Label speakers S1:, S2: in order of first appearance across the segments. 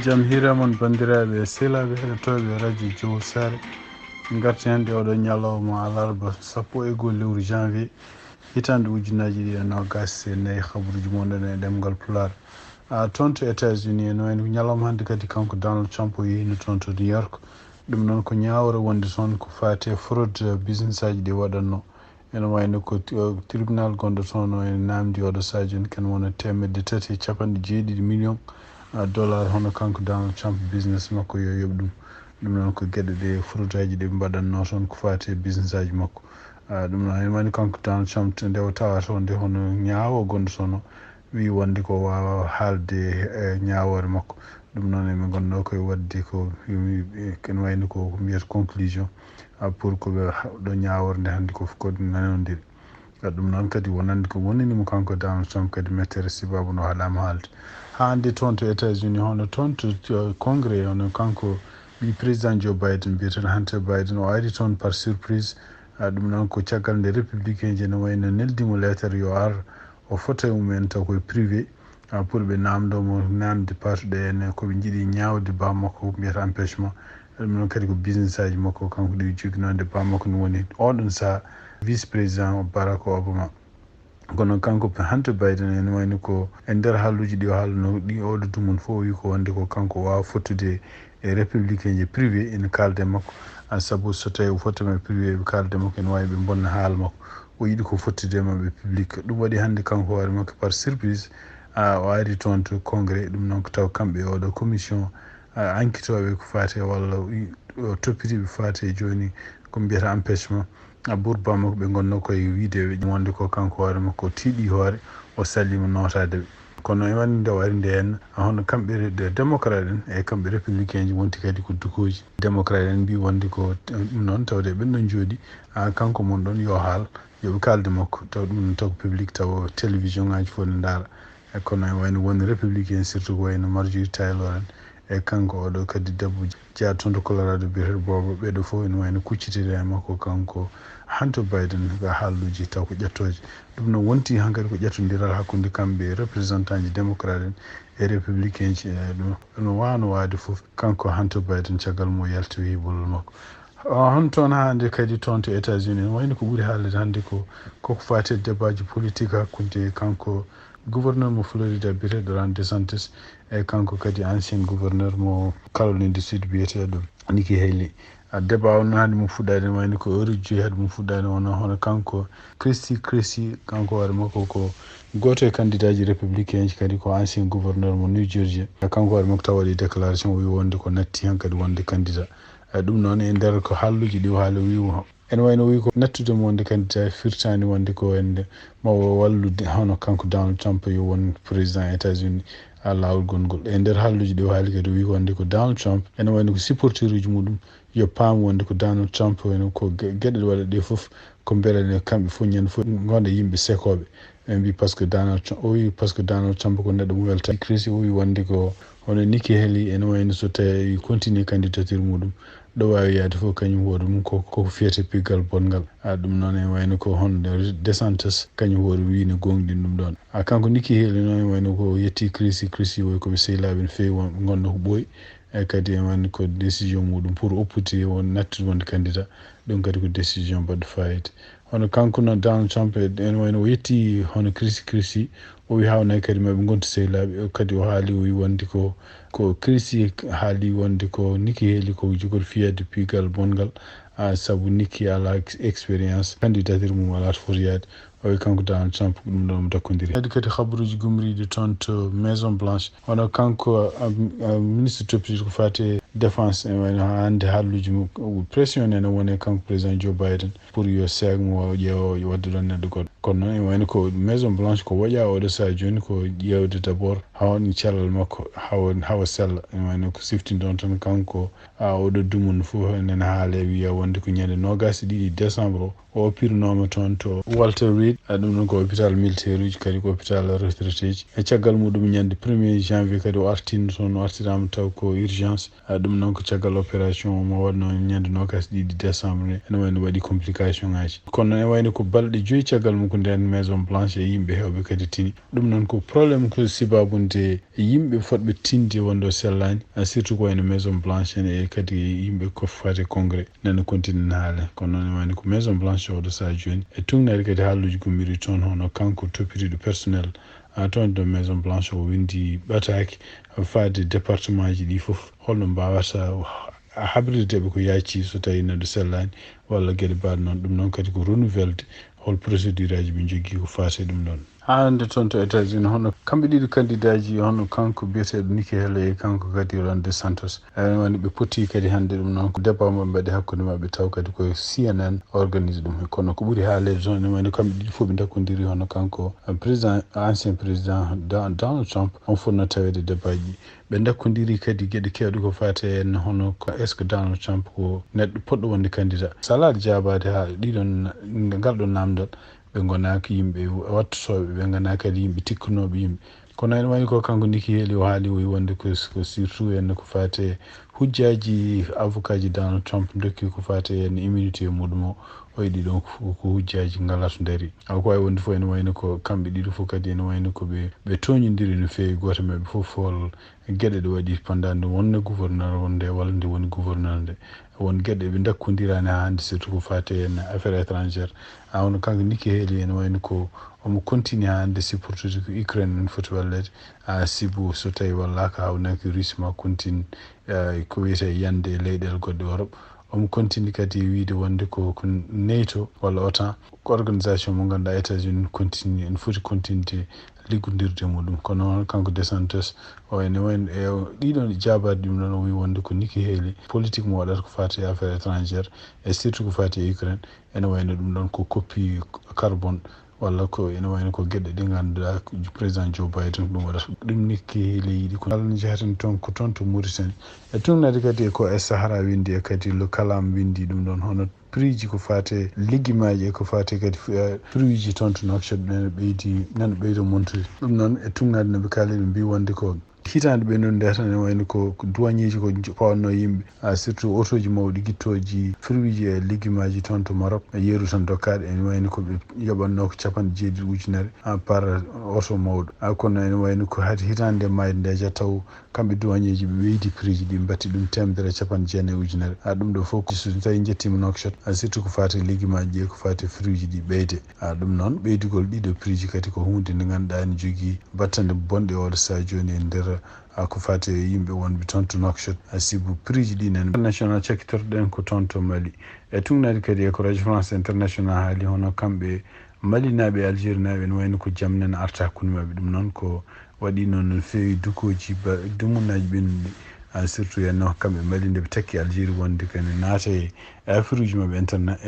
S1: Janvier mon bandiraɓe selaɓe heɗotoɓe radio Jowo Sare garti hannde oɗo ñalawma alarba 11 lewru janvier hitande ujunaji ɗiɗi e nogas e nayyi habaruji monɗon e ɗemgal Pulaar toon to États-Unis en wayno ñalawma hannde kadi kanko Donald Trump o yehino toon to New York ɗum noon ko ñawore wonde toon ko fate fraude business aji ɗi waɗanno ene wayno ko tribunal gonɗo toon o en namdi oɗo sadio ken wona 350 million dollar hono kanko Donald Trump business makko yo yoɓ ɗum noon ko gueɗe ɗe fraude aji ɗe mbaɗanno toon ko fate business aji makko ɗum noon en wani kanko Donald Trump nde o tawato nde hono ñaawo gonɗo toon o wi wonde ko wawa haalde e ñawore makko ɗum noon emin gonno koye wadde ko ken wayno ko mbiyata conclusion pour ko ɗo ñawore nde hannde ko nanodiri ɗum noon kadi wonande ko woninimo kanko Donald Trump kadi mettere sibabu no haɗama haalde hande toon to États-Unis hono toon to congrès hono kanko ɓi président Joe Biden mbiyeten Hunter Biden o ari toon par surprise ɗum noon ko caggal nde républicain je no wayno neldimo lettere yo ar o fota mumen taw koye privé pour ɓe namdomo namde patuɗe ene koɓe jiiɗi ñawde bammakko mbiyata empêchement ɗum noon kadi ko business aji makko kanko ɗi joginode bammakko no woni oɗon saaha vice président Barack Obama kono kanko Hunter Biden ene wayno ko e nder halluji ɗi o haalno ɗi oɗo dumon fof o wi ko wonde ko kanko wawa fottude e républicain je privé ene kalde makko saabu so tawi o fottama e privé ɓe kalde makko ene wawi ɓe bonna haala makko o yiɗi ko fottudema ɓe public ɗum waɗi hannde kanko hoore makko par surprise o ari toon to congrès ɗum noon ko taw kamɓe oɗo commission enquêtoɓe ko fate walla o toppitiɓe fate joni ko mbiyata empêchement bour bammakko ɓe gonno koye wiide wonde ko kanko hoore makko tiiɗi hoore o sallima notadeɓe kono e wande nde o ari nde henna hono kamɓe démocrate en e kamɓe républicain ji wonti kadi ko dukoji démocrate en mbi wonde ko ɗum noon tawde ɓen ɗon jooɗi kanko mon ɗon yo haal yoɓe kalde makko taw ɗum taw public taw télévision ngaji fof ne ndaara kono e wayno woni républicain surtout ko wayno Marjorie Taylor en e kanko oɗo kadi debbo jeeya toon to Colorado biyeteɗo Bobo ɓeɗo fof ene wayno kuccitiri e makko kanko Hunter Biden ga haalluji taw ko ƴettoje ɗum noon wonti hankkadi ko ƴettodiral hakkude kamɓe représentant ji démocrate en e républicain ji ɗum no wano wade foof kanko Hunter Biden caggal mo yaltoyi bolol makko hon toon hande kadi toon to États-Unis en wayno ko ɓuuri haalde hande koko fate débat ji politique hakkude kanko gouverneur mo Florida biyeteɗo Ron DeSantis e kanko kadi ancien gouverneur mo Caroline du Sud biyeteɗo Nikki Haley débat o noon hannde mum fuɗɗade ne wayno ko heure joyi hade mum fuɗɗade hono kanko Christie kanko hoore makko ko goto e candidat ji républicain ji kadi ko ancien gouverneur mo New Jersey kanko hoore makko taw waɗi déclaration wi wonde ko natti han kadi wonde candidat ɗum noon e nder ko halluji ɗi o haali wi ene wayno wi ko nattude mo wonde candidat firtani wonde ko ende mawo wallude hono kanko Donald Trump yo won président États-Unis lawol gongol e nder halluji ɗi o haali kadi wi wonde ko Donald Trump ene wayno ko supporteur uji muɗum yo paam wonde ko Donald Trump wayno ko gueɗe waɗa ɗe foof ko beele kamɓe fof ñande fof gonda yimɓe sekoɓe ɓe mbi par ce que Donald Trump o wi par ce que Donald Trump ko neɗɗo mo welta Christie o wi wonde ko hono Nikki Haley ene wayno so tawi continue candidature muɗum ɗo wawi yaade fof kañum hoore mum koko fiyete piggal bonngal ɗum noon e wayno ko hon DeSantis kañum hoore wino gonɗin ɗum ɗon kanko Nikki Haley noon e wayno ko yetti Christie woy koɓe sehilaɓe no fewi gonno ko ɓooyi e kadi e wayno ko décision muɗum pour oppude won nattude wonde candidat ɗum kadi ko décision baɗɗo fayida hono kanko noon Donald Trump ene wayno o yetti hono Christie o wi hawnayi kadi maɓe gontu sehilaɓe kadi o haali o wi wonde ko Christie haali wonde ko Nikki Haley ko jogoto fiyade piigal bongal saabu Nikki ala expérience candidature mum ala to foti yaade o wi kanko Donald Trump ɗum ɗon mo dakkodiri kadi habaruji gumriɗi toon to Maison Blanche hono kanko ministre toppitiɗo ko fate défense e wayno hande halluji mum pression ene woni kanko président Joe Biden pour yo segmo ƴeewa wadde ɗon neɗɗo goɗɗo kono noon e wayno ko Maison Blanche ko woƴa oɗo saha joni ko ƴewde d' abord hawni cellal makko hawa sella e wayno ko siftinde on tan kanko oɗo dumon fof nene haale wiya wonde ko ñande 22 décembre o pirnoma toon to Walter Reed Mercredi ɗum noon ko hôpital militaire uji kadi ko hôpital retraité ji e caggal muɗum ñande 1er janvier kadi o artino toon o artirama taw ko urgence ɗum noon ko caggal opération mo waɗno ñande 21 décembre ene wayno waɗi complication ngaji kono ene wayno ko balɗe 5 caggal mum ko nden maison blanche e yimɓe hewɓe kadi tini ɗum noon ko probléme ko sibabunde yimɓe fotɓe tinde wondo sellani surtout ko wayno maison blanche ene e kadi yimɓe ko fate congrès nana continue haala kono noon ene wayno ko maison blanche oɗo sa joni e tugnade kadi haalluji gummiri toon hono kanko toppitiɗo personnel toon de maison blanche o windi ɓataki faade département ji ɗi foof holno mbawata habrirdeɓe ko yaaci so tawi neɗɗo sellani walla gueɗe mbaɗe noon ɗum noon kadi ko renouvelde hol procédure aji ɓe jogui ko fate ɗum ɗon hande toon to États-Unis hono kamɓe ɗiɗo candidat ji hono kanko biyeteɗo Nikki Haley e kanko kadi Ron DeSantis ene woni ɓe poti kadi hande ɗum noon ko débat mo mbaɗi hakkude mabɓe taw kadi koye CNN organise ɗum kono ko ɓuuri haalede toon ene wayno kamɓe ɗiɗi fof ɓe dakkodiri hono kanko président ancien président Donald Trump on fonno tawede débat ji ɓe dakkodiri kadi gueɗe kewɗe ko fate en hono est ce que Donald Trump ko neɗɗo poɗɗo wonde candidat salade jabade ha ɗiɗon ngalɗon namdal ɓe gonaki yimɓe wattotoɓe ɓe ganaki kadi yimɓe tikkunoɓe yimɓe kono ene wayno ko kanko Nikki Haley o haali o wi wonde ko surtout en ko fate hujjaji avocat ji Donald Trump dokki ko fate en immunité muɗum o yiɗi ɗon ko hujjaji ngala to daari ko wawi wonde fof ene wayno ko kamɓe ɗiɗo fof kadi ene wayno ko ɓe toñodiri no fewi goto mabɓe fof hol gueɗe ɗe waɗi pendant nde wonno gouverneur wonde walla nde woni gouverneur nde won gueɗe ɓe dakkodirani ha hande surtout ko fate en affaire étrangère hono kanko Nikki Haley ene wayno ko omo continue ha hande supportude ko Ukraine en foti wallede sibu so tawi wallaka hawnaki Russie ma continue ko wiyete yande e leyɗele goɗɗe Europe omo continue kadi wiide wonde ko NATO walla OTAN ko organisation mo ganduɗa États-Unis continue en foti continude liggodirde muɗum kono noon kanko DeSantis o ene wayno e ɗiɗon jabade ɗum ɗon o wi wonde ko Nikki Haley politique mo waɗata ko fate affaire étrangère e surtout ko fate Ukraine ene wayno ɗum ɗon ko copie carbone walla ko ene wayno ko gueɗe ɗe ganduɗa président Joe Biden ɗum waɗata ɗum Nikki Haley yiɗi ko Allah jeehaten toon ko toon to Mauritanie e tunnade kadi ko e Sahara windi e kadi le kalam windi ɗum ɗon hono prix ji ko fate ligguimaji e ko fate kadi prix ji toon to Nouakchott nana ɓeydo montude ɗum noon e tunnade noɓe kaali ɓe mbi wonde ko hitande ɓe noon nde tan ene wayno ko douanier ji ko pawanno yimɓe surtout auto ji mawɗi guittoji fruit ji e ligguimaji toon to Maroc yeeru tan dokkaɗe ene wayno ko ɓe yoɓanno ko 90 ujunere par auto mawɗo kono ene wayno ko haade hitande nde mayde nde ja taw kamɓe douanier ji ɓe ɓeydi prix ji ɗi mbatti ɗum 190 ujunere ɗum ɗo fof so tawi jettima Nouakchott surtout ko fate ligguimaji ɗi ko fate fruit ji ɗi ɓeyde ɗum noon ɓeydugol ɗiɗo prix ji kadi ko hunde nde ganduɗa ne jogui battande bonɗe oɗo sa joni e nder ko fate yimɓe wonɓe toon to Nouakchott sibu prix ji ɗi nen international cakkitorɗen ko toon to Mali e tugnade kadi e ko radio France international haali hono kamɓe Mali naɓe Algérie naɓe ne wayno ko jaam nana arta hakkude mabɓe ɗum noon ko waɗi noon no fewi dukoji dumunnaji ɓennuɗi surtout henno kamɓe Mali ndeɓe takki Algérie wonde kane naata e affaire uji mabɓe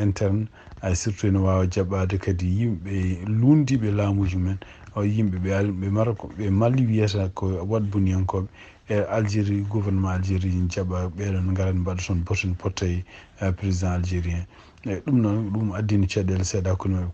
S1: interne surtout ene wawa jaɓɓade kadi yimɓe lundiɓe laamuji men yimɓe ɓe Maroc ɓe Mali wiyata ko watbuniyankoɓe e Algérie gouvernement Algérie jaɓa ɓeɗon garat mbaɗa toon boten pottay président algérien eyyi ɗum noon ɗum addino caɗele seeɗa hakkude mabɓe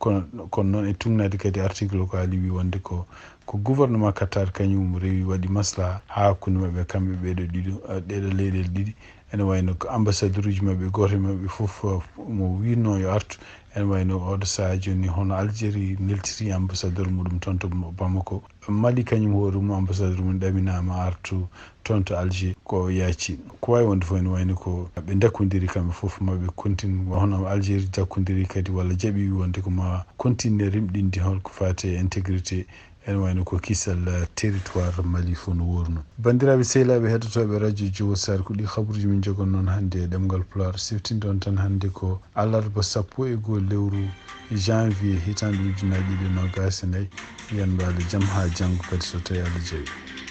S1: kono noon e tugnade kadi article ko haali wi wonde ko gouvernement Qatar kañum rewi waɗi maslaha ha hakkude mabɓe kamɓe ɗeɗo leyɗele ɗiɗi ene wayno ko ambassadeur uji mabɓe goto mabɓe foof mo winno yo artu ene wayno oɗo saaha joni hono Algérie neltiri ambassadeur muɗum toon to Bamako Mali kañum hoore mum ambassadeur mum ɗaminama artu toon to Alger ko yaaci ko wawi wonde fof ene wayno ko ɓe dakkodiri kamɓe foof maɓe continue hono Algérie dakkodiri kadi walla jaaɓi wonde ko ma continue rimɗinde holko fate intégrité ene wayno ko kisal territoire Mali fof no worno bandiraɓe sehilaɓe heɗotoɓe radio Diowo Sar ko ɗi habaruji min jogon noon hande e ɗemgal Pulaar siftinde on tan hande ko alarba 12 lewru janvier hitande 2024 yen mbaɗo jaam ha janggo kadi so tawi Allah jaaɓi